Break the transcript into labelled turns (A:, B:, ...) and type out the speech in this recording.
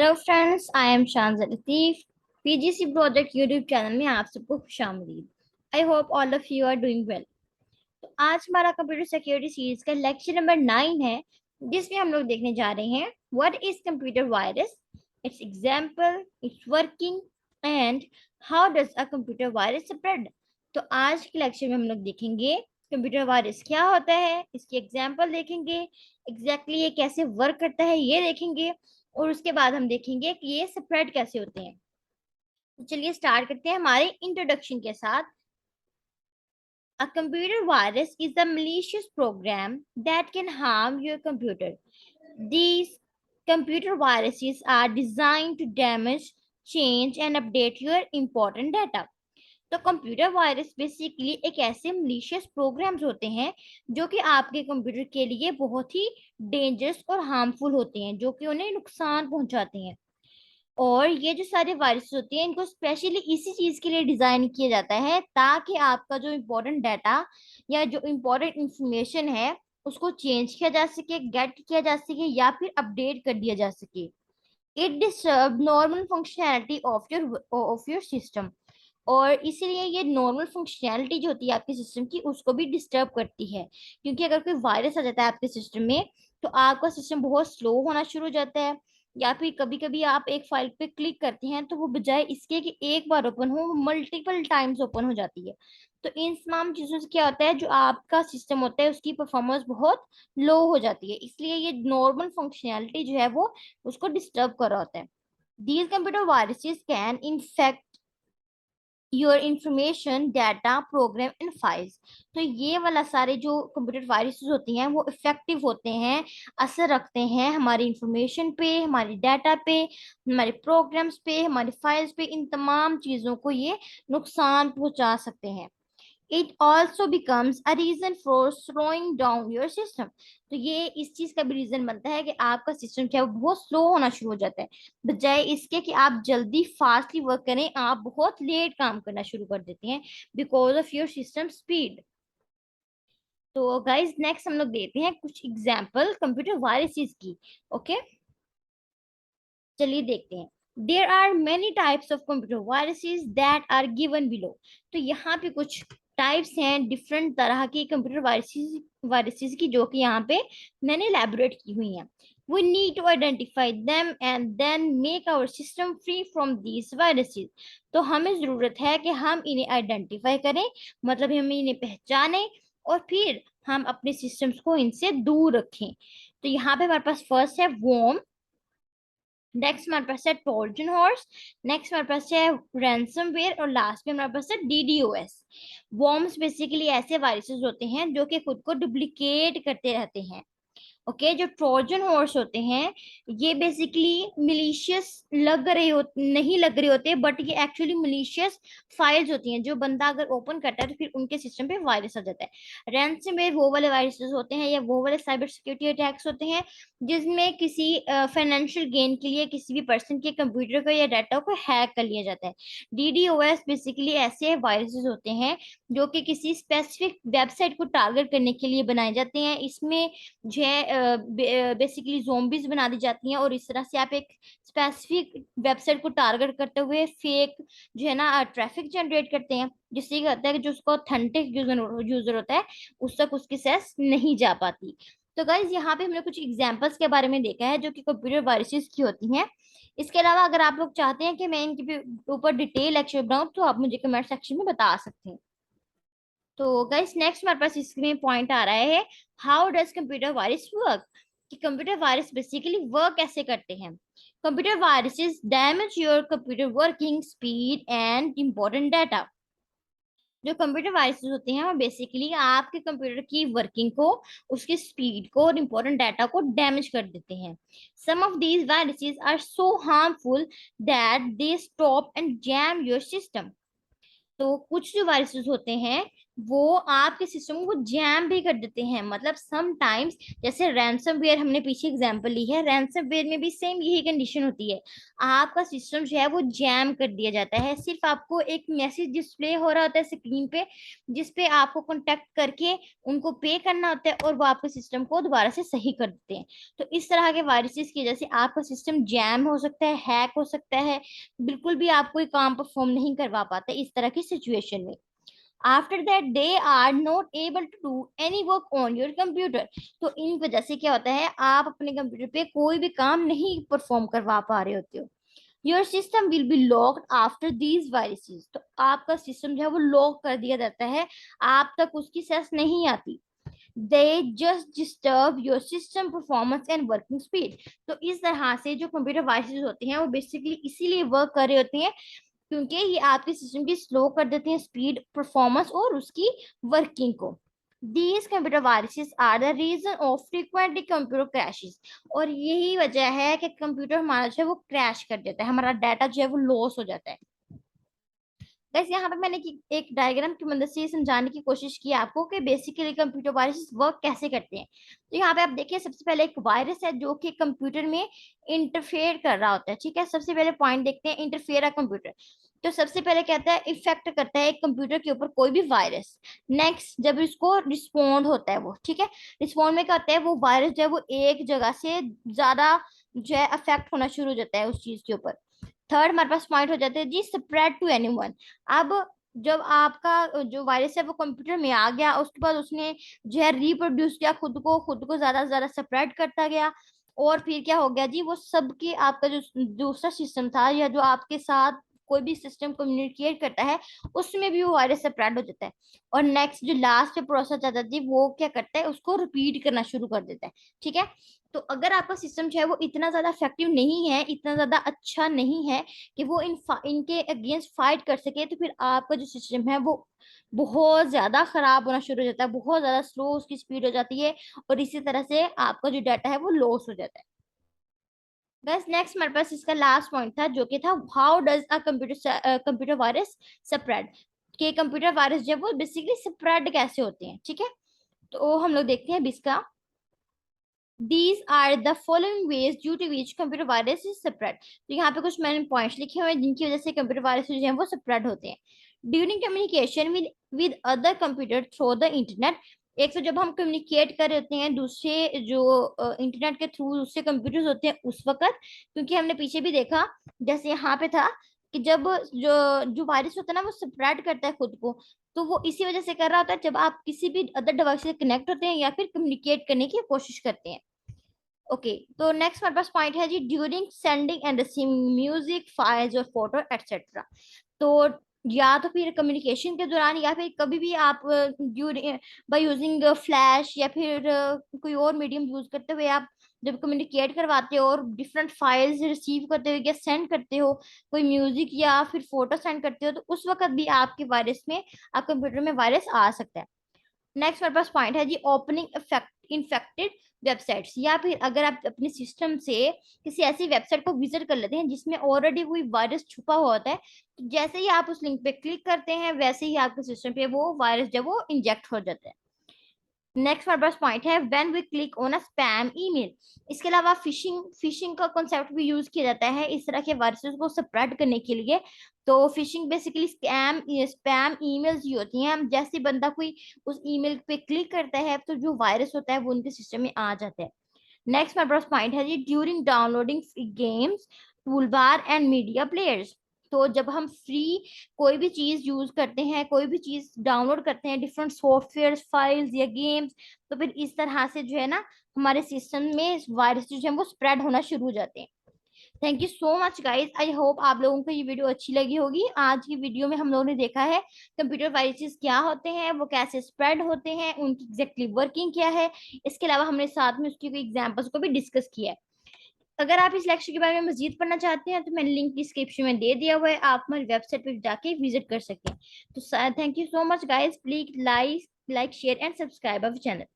A: Hello friends, I am Shanaz Latif. PGC project YouTube channel में आप सबको खुशामदीद। I hope all of you are doing well. तो आज हमारा कंप्यूटर सिक्योरिटी सीरीज का लेक्चर नंबर 9 है, जिसमें हम लोग देखने जा रहे हैं what is computer virus, its example, its working and how does a computer virus spread. तो आज के लेक्चर में हम लोग देखेंगे कंप्यूटर वायरस क्या होता है, इसकी एग्जांपल देखेंगे, एग्जैक्टली ये कैसे वर्क करता है ये देखेंगे, और उसके बाद हम देखेंगे कि ये स्प्रेड कैसे होते हैं। तो चलिए स्टार्ट करते हैं हमारे इंट्रोडक्शन के साथ। A computer virus is a malicious program that can harm your computer. These computer viruses are designed to damage, change and update your important data. तो कंप्यूटर वायरस बेसिकली एक ऐसे मलिशियस प्रोग्राम्स होते हैं जो कि आपके कंप्यूटर के लिए बहुत ही डेंजरस और हार्मफुल होते हैं, जो कि उन्हें नुकसान पहुंचाते हैं। और ये जो सारे वायरस होती हैं इनको स्पेशली इसी चीज के लिए डिजाइन किया जाता है ताकि आपका जो इम्पोर्टेंट डाटा या जो इम्पोर्टेंट इंफॉर्मेशन है उसको चेंज किया जा सके, गेट किया जा सके या फिर अपडेट कर दिया जा सके। It disturb normal functionality of your system. और इसीलिए ये नॉर्मल फंक्शनैलिटी जो होती है आपके सिस्टम की उसको भी डिस्टर्ब करती है, क्योंकि अगर कोई वायरस आ जाता है आपके सिस्टम में तो आपका सिस्टम बहुत स्लो होना शुरू हो जाता है, या फिर कभी कभी आप एक फाइल पे क्लिक करते हैं तो वो बजाय इसके कि एक बार ओपन हो वो मल्टीपल टाइम्स ओपन हो जाती है। तो इन तमाम चीजों से क्या होता है, जो आपका सिस्टम होता है उसकी परफॉर्मेंस बहुत लो हो जाती है, इसलिए ये नॉर्मल फंक्शनैलिटी जो है वो उसको डिस्टर्ब कर रहा होता है। These computer viruses can infect your information, data, program and files. तो ये वाला सारे जो कंप्यूटर वायरसेस होती हैं वो इफेक्टिव होते हैं, असर रखते हैं हमारी इंफॉर्मेशन पे, हमारी डाटा पे, हमारे प्रोग्राम्स पे, हमारी फाइल्स पे, इन तमाम चीजों को ये नुकसान पहुंचा सकते हैं। It also becomes a reason for slowing down your system. तो ये इस चीज का भी रीजन बनता है कि आपका सिस्टम क्या है वो बहुत स्लो होना शुरू हो जाता है, बजाय इसके कि आप जल्दी फास्टली वर्क करें आप बहुत लेट काम करना शुरू कर देते हैं because of your system speed. तो गाइज नेक्स्ट हम लोग देते हैं कुछ एग्जाम्पल कंप्यूटर वायरसेस की। ओके, चलिए देखते हैं। There are many types of computer viruses that are given below. तो यहाँ पे कुछ टाइप्स हैं डिफरेंट तरह की कंप्यूटर वायरसेस वायरसेस की, जो कि यहाँ पे मैंने elaborate की हुई हैं। We need to identify them and then make our system free from these viruses. तो हमें जरूरत है कि हम इन्हें आइडेंटिफाई करें, मतलब हम इन्हें पहचानें और फिर हम अपने सिस्टम्स को इनसे दूर रखें। तो यहाँ पे हमारे पास फर्स्ट है वॉर्म, नेक्स्ट हमारे पास है ट्रोजन हॉर्स, नेक्स्ट हमारे पास है रैंसमवेयर और लास्ट में हमारे पास है डीडीओएस। वॉर्म्स बेसिकली ऐसे वायरसेस होते हैं जो कि खुद को डुप्लीकेट करते रहते हैं। ओके, जो ट्रोजन हॉर्स होते हैं ये बेसिकली मिलीशियस लग रहे हो नहीं लग रहे होते, बट ये एक्चुअली मिलीशियस फाइल्स होती हैं जो बंदा अगर ओपन करता है तो फिर उनके सिस्टम पे वायरस आ जाता है। रैंसमवेयर वो वाले वायरसेस होते हैं या वो वाले साइबर सिक्योरिटी अटैक्स होते हैं जिसमें किसी फाइनेंशियल गेन के लिए किसी भी पर्सन के कंप्यूटर को या डाटा को हैक कर लिया जाता है। डीडीओएस बेसिकली ऐसे वायरसेस होते हैं जो कि किसी स्पेसिफिक वेबसाइट को टारगेट करने के लिए बनाए जाते हैं। इसमें जो है बेसिकली zombies बना दी जाती हैं और इस तरह से आप एक स्पेसिफिक वेबसाइट को टारगेट करते हुए फेक जो है ना ट्रैफिक जनरेट करते हैं, जिससे क्या होता है कि जो उसका ऑथेंटिक यूजर होता है उस तक उसकी सेस नहीं जा पाती। तो गाइज यहाँ पे हमने कुछ एग्जांपल्स के बारे में देखा है जो कि कंप्यूटर वायरसेस की होती हैं। इसके अलावा अगर आप लोग चाहते हैं कि मैं इनके ऊपर डिटेल लेक्चर बनाऊं तो आप मुझे कमेंट सेक्शन में बता सकते हैं। तो गाइस नेक्स्ट हमारे पास इसमें पॉइंट आ रहा है, how does computer virus work. कि कंप्यूटर वायरस बेसिकली वर्क कैसे करते हैं। Computer viruses damage your computer working speed and important data. जो कंप्यूटर वायरसेस होते हैं वो बेसिकली आपके कंप्यूटर की वर्किंग को, उसकी स्पीड को और इंपॉर्टेंट डाटा को डैमेज कर देते हैं। Some of these viruses are so harmful that they stop and jam your system. तो कुछ जो वायरसेस होते हैं वो आपके सिस्टम को जैम भी कर देते हैं। मतलब सम टाइम्स, जैसे रैंसमवेयर हमने पीछे एग्जांपल ली है, रैंसमवेयर में भी सेम यही कंडीशन होती है। आपका सिस्टम जो है वो जैम कर दिया जाता है। सिर्फ आपको एक मैसेज डिस्प्ले हो रहा होता है स्क्रीन पे, जिसपे आपको कांटेक्ट करके उनको पे करना होता है, और वो आपके सिस्टम को दोबारा से सही कर देते हैं। तो इस तरह के वायरसेस की वजह से आपका सिस्टम जैम हो सकता है, हैक हो सकता है, बिल्कुल भी आप कोई काम परफॉर्म नहीं करवा पाते इस तरह की सिचुएशन में। After that they are not able to do any work on your computer. तो इन वजह से क्या होता है, आप अपने कंप्यूटर पे कोई भी काम नहीं परफॉर्म करवा पा रहे होते हो। Your system will be locked after these viruses. तो आपका सिस्टम जो है वो लॉक कर दिया जाता है, आप तक उसकी सेस नहीं आती। They just disturb your system performance and working speed. तो इस तरह से जो कंप्यूटर वायरसेस होते हैं वो बेसिकली इसीलिए वर्क कर रहे होते हैं, क्योंकि ये आपके सिस्टम की स्लो कर देते हैं स्पीड, परफॉर्मेंस और उसकी वर्किंग को। These computer viruses are the reason of frequently computer crashes। और यही वजह है कि कंप्यूटर हमारा जो है वो क्रैश कर देता है, हमारा डाटा जो है वो लॉस हो जाता है। गाइस यहाँ पे मैंने एक डायग्राम की मदद से ये समझाने की कोशिश की आपको कि बेसिकली कंप्यूटर वायरस वर्क कैसे करते हैं। तो यहाँ पे आप देखिए, सबसे पहले एक वायरस है जो कि कंप्यूटर में इंटरफेयर कर रहा होता है। ठीक है, सबसे पहले पॉइंट देखते हैं, इंटरफेयर है कंप्यूटर। तो सबसे पहले कहता है इफेक्ट करता है एक कंप्यूटर के ऊपर कोई भी वायरस। नेक्स्ट, जब इसको रिस्पॉन्ड होता है वो, ठीक है, रिस्पॉन्ड में क्या होता है, वो वायरस जो है वो एक जगह से ज्यादा जो है अफेक्ट होना शुरू हो जाता है उस चीज के ऊपर। थर्ड हमारे पास पॉइंट हो जाते हैं जी, स्प्रेड टू एनीवन। अब जब आपका जो वायरस है वो कंप्यूटर में आ गया, उसके बाद उसने जो है रिप्रोड्यूस किया खुद को ज्यादा से ज्यादा स्प्रेड करता गया। और फिर क्या हो गया जी, वो सबके आपका जो दूसरा सिस्टम था या जो आपके साथ कोई भी सिस्टम कम्युनिकेट करता है, उसमें भी वो वायरस स्प्रेड हो जाता है। और नेक्स्ट जो लास्ट पे प्रोसेस आता है जी, वो क्या करता है, उसको रिपीट करना शुरू कर देता है। ठीक है, तो अगर आपका सिस्टम जो है वो इतना ज्यादा इफेक्टिव नहीं है, इतना ज्यादा अच्छा नहीं है कि वो इनके अगेंस्ट फाइट कर सके, तो फिर आपका जो सिस्टम है वो बहुत ज्यादा खराब होना शुरू हो जाता है, बहुत ज्यादा स्लो उसकी स्पीड हो जाती है, और इसी तरह से आपका जो डाटा है वो लॉस हो जाता है। बस नेक्स्ट हमारे पास इसका लास्ट पॉइंट था, जो कि था how does a computer virus spread. के कंप्यूटर वायरस जो है वो बेसिकली स्प्रेड कैसे होते हैं। ठीक है, तो हम लोग देखते हैं अब इसका। These are the following ways due to which computer virus is spread। तो यहाँ पे कुछ मैंने पॉइंट्स लिखे हुए हैं जिनकी वजह से कंप्यूटर वायरस जो है वो स्प्रेड होते हैं। During communication with other computer through the internet. एक तो जब हम कम्युनिकेट कर रहे होते हैं दूसरे जो इंटरनेट के थ्रू दूसरे कंप्यूटर्स होते हैं उस वक्त, क्योंकि हमने पीछे भी देखा, जैसे यहाँ पे था कि जब जो जो वायरस होता है ना वो स्प्रेड करता है खुद को, तो वो इसी वजह से कर रहा होता है जब आप किसी भी अदर डिवाइस से कनेक्ट होते हैं या फिर कम्युनिकेट करने की कोशिश करते हैं। ओके, तो नेक्स्ट हमारे पास पॉइंट है जी, during sending and receiving music files और फोटो एटसेट्रा। तो या तो फिर कम्युनिकेशन के दौरान या फिर कभी भी आप ड्यूरिंग बाय यूजिंग फ्लैश या फिर कोई और मीडियम यूज करते हुए आप जब कम्युनिकेट करवाते हो और डिफरेंट फाइल्स रिसीव करते हो या सेंड करते हो, कोई म्यूजिक या फिर फोटो सेंड करते हो, तो उस वक्त भी आपके वायरस में, आप कंप्यूटर में वायरस आ सकता है। नेक्स्ट हमारे पास पॉइंट है जी, ओपनिंग इन्फेक्टेड वेबसाइट्स। या फिर अगर आप अपने सिस्टम से किसी ऐसी वेबसाइट को विजिट कर लेते हैं जिसमें ऑलरेडी कोई वायरस छुपा हुआ होता है, तो जैसे ही आप उस लिंक पे क्लिक करते हैं वैसे ही आपके सिस्टम पे वो वायरस जो वो इंजेक्ट हो जाता है। नेक्स्ट हमारे पास पॉइंट है when we click on a spam email. इसके अलावा फिशिंग फिशिंग का कॉन्सेप्ट भी यूज किया जाता है इस तरह के वायरसेस को स्प्रेड करने के लिए। तो फिशिंग बेसिकली स्पैम ईमेल्स ही होती हैं। जैसे बंदा कोई उस ईमेल पे क्लिक करता है तो जो वायरस होता है वो उनके सिस्टम में आ जाता है। नेक्स्ट हमारे पास पॉइंट है जी, during downloading free games, toolbar and media players. तो जब हम फ्री कोई भी चीज यूज करते हैं, कोई भी चीज डाउनलोड करते हैं, डिफरेंट सॉफ्टवेयर फाइल्स या गेम्स, तो फिर इस तरह से जो है ना हमारे सिस्टम में वायरस जो है वो स्प्रेड होना शुरू हो जाते हैं। Thank you so much guys, I hope आप लोगों को ये वीडियो अच्छी लगी होगी। आज की वीडियो में हम लोगों ने देखा है कंप्यूटर वायरसेस क्या होते हैं, वो कैसे स्प्रेड होते हैं, उनकी एग्जैक्टली वर्किंग क्या है। इसके अलावा हमने साथ में उसकी एग्जांपल्स को भी डिस्कस किया है। अगर आप इस लेक्चर के बारे में मजीद पढ़ना चाहते हैं तो मैंने लिंक डिस्क्रिप्शन में दे दिया हुआ है, आप हमारी वेबसाइट पर जाके विजिट कर सकते हैं। तो thank you so much guys, please like share and subscribe our channel.